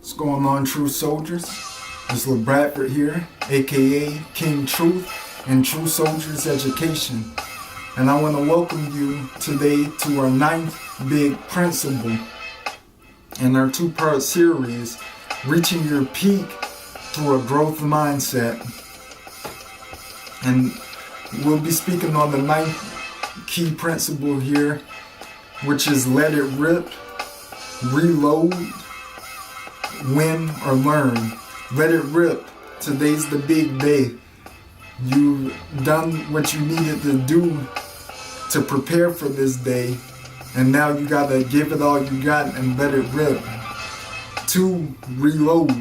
What's going on, True Soldiers? It's Lil Bradford here, aka King Truth and True Soldiers Education. And I want to welcome you today to our 9th big principle in our 2-part series, Reaching Your Peak Through a Growth Mindset. And we'll be speaking on the 9th key principle here, which is let it rip, reload, win or learn. Let it rip. Today's the big day. You've done what you needed to do to prepare for this day, and now you gotta give it all you got and let it rip. 2, reload.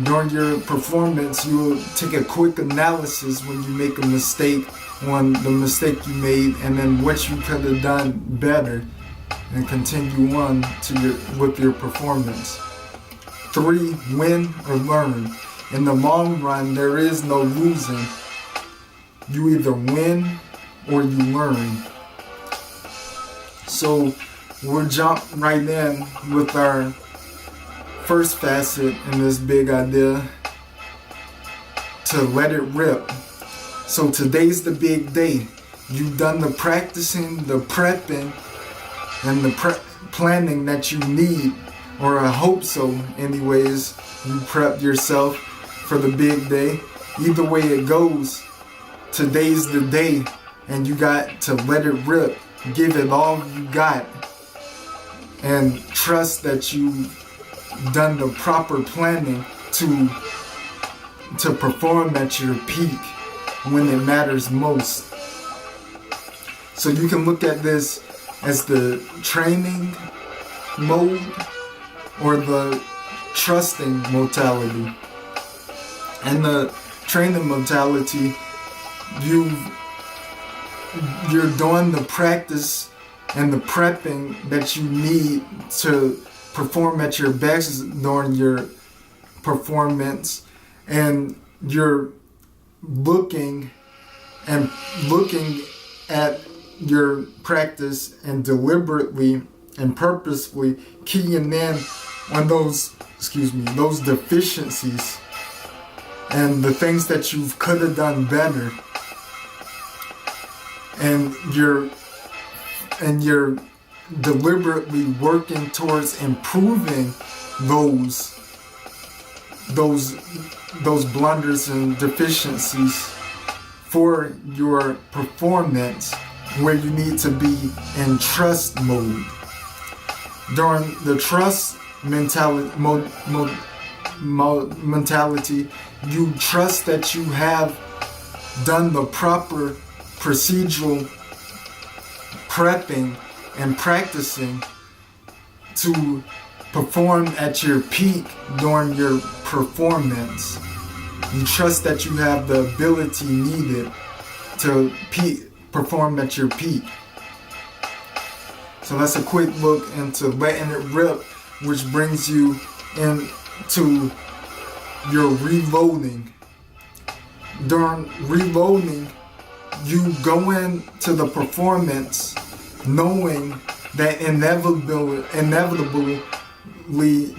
During your performance, you'll take a quick analysis when you make a mistake on the mistake you made and then what you could have done better, and continue on with your performance. 3, win or learn. In the long run, there is no losing. You either win or you learn. So we'll jump right in with our first facet in this big idea, to let it rip. So today's the big day. You've done the practicing, the prepping, and the planning that you need, or I hope so anyways. You prepped yourself for the big day. Either way it goes, today's the day, and you got to let it rip. Give it all you got, and trust that you've done the proper planning to perform at your peak when it matters most. So you can look at this as the training mode or the trusting mentality. And the training mentality, you're doing the practice and the prepping that you need to perform at your best during your performance, and you're looking at your practice and deliberately and purposefully keying in on those deficiencies and the things that you could have done better, and you're deliberately working towards improving those blunders and deficiencies for your performance, where you need to be in trust mode. During the trust mentality, you trust that you have done the proper procedural prepping and practicing to perform at your peak during your performance. You trust that you have the ability needed to perform at your peak. So that's a quick look into letting it rip, which brings you into your reloading. During reloading, you go into the performance knowing that inevitably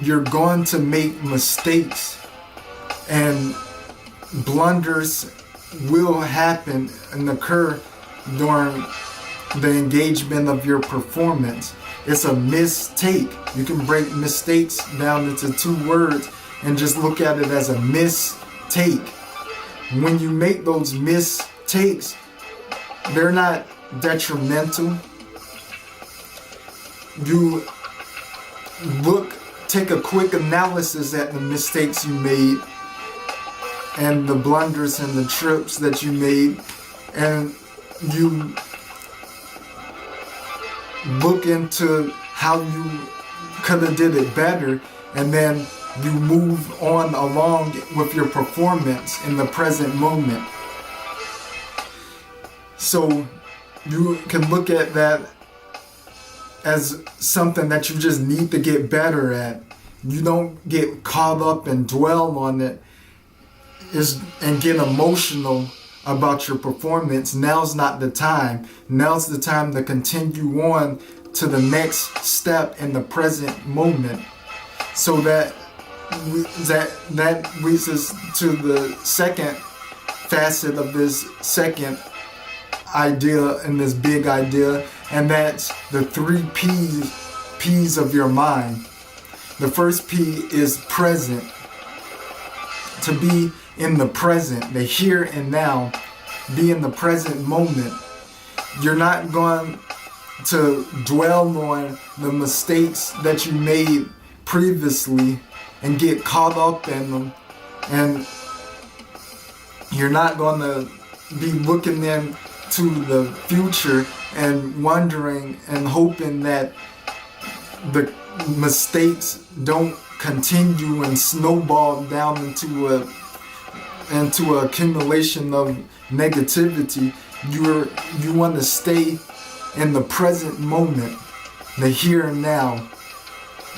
you're going to make mistakes, and blunders will happen and occur during the engagement of your performance. It's a mistake. You can break mistakes down into 2 words and just look at it as a mistake. When you make those mistakes, they're not detrimental. You take a quick analysis at the mistakes you made and the blunders and the trips that you made, and you look into how you could have did it better, and then you move on along with your performance in the present moment. So you can look at that as something that you just need to get better at. You don't get caught up and dwell on it and get emotional about your performance. Now's not the time. Now's the time to continue on to the next step in the present moment, so that that leads us to the second facet of this second idea and this big idea, and that's the 3 P's of your mind. The first P is present. To be in the present, the here and now, be in the present moment. You're not going to dwell on the mistakes that you made previously and get caught up in them, and you're not going to be looking into the future and wondering and hoping that the mistakes don't continue and snowball down into a accumulation of negativity. You want to stay in the present moment, the here and now,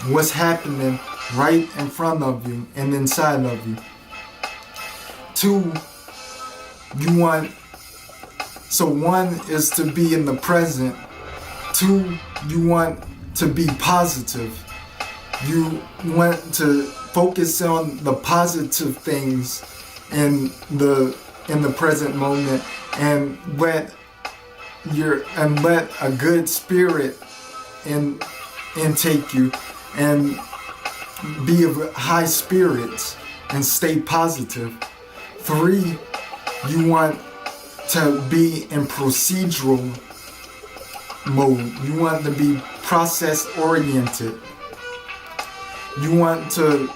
what's happening right in front of you and inside of you. 2, so 1 is to be in the present. 2, you want to be positive. You want to focus on the positive things in the present moment, and let a good spirit intake you, and be of high spirits and stay positive. 3, you want to be in procedural mode. You want to be process oriented. You want to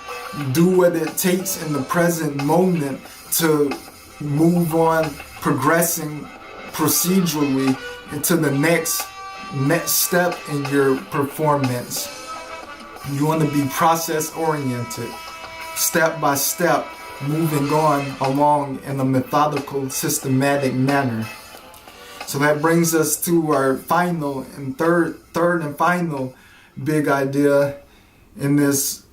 do what it takes in the present moment to move on, progressing procedurally into the next step in your performance. You want to be process oriented, step by step, moving on along in a methodical, systematic manner. So that brings us to our final and third and final big idea in this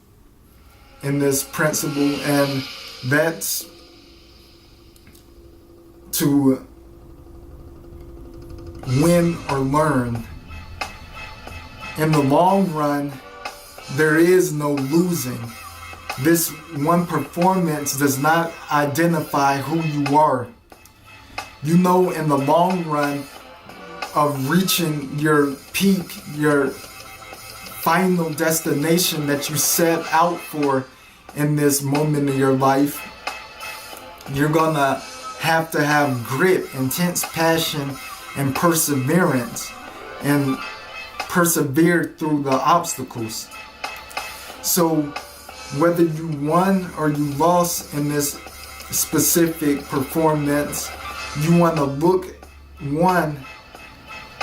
principle, and that's to win or learn. In the long run, there is no losing. This one performance does not identify who you are. You know, in the long run of reaching your peak, your final destination that you set out for in this moment in your life, you're gonna have to have grit, intense passion, and perseverance, and persevere through the obstacles. So whether you won or you lost in this specific performance, you want to look, one,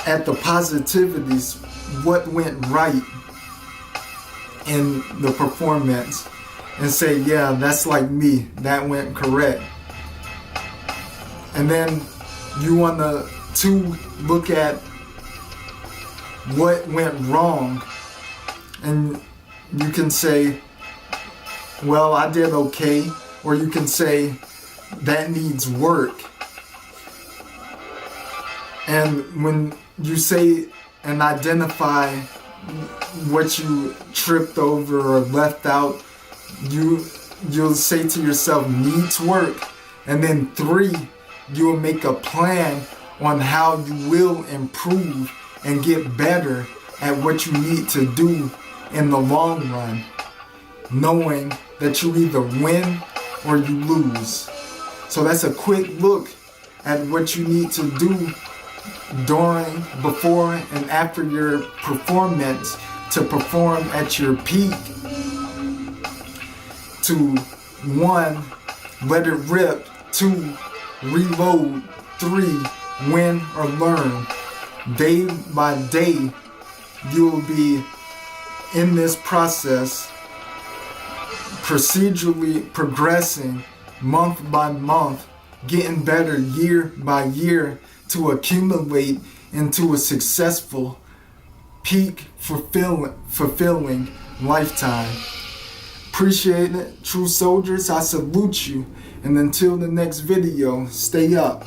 at the positivities, what went right in the performance, and say, yeah, that's like me, that went correct. And then you want to, 2, look at what went wrong, and you can say, well, I did okay, or you can say, that needs work. And when you say and identify what you tripped over or left out, you'll say to yourself, needs work. And then 3, you'll make a plan on how you will improve and get better at what you need to do in the long run, knowing that you either win or you lose. So that's a quick look at what you need to do during, before, and after your performance to perform at your peak. To 1, let it rip. 2, reload. 3, win or learn. Day by day, you'll be in this process, procedurally progressing month by month, getting better year by year to accumulate into a successful, peak fulfilling lifetime. Appreciate it. True soldiers, I salute you. And until the next video, stay up.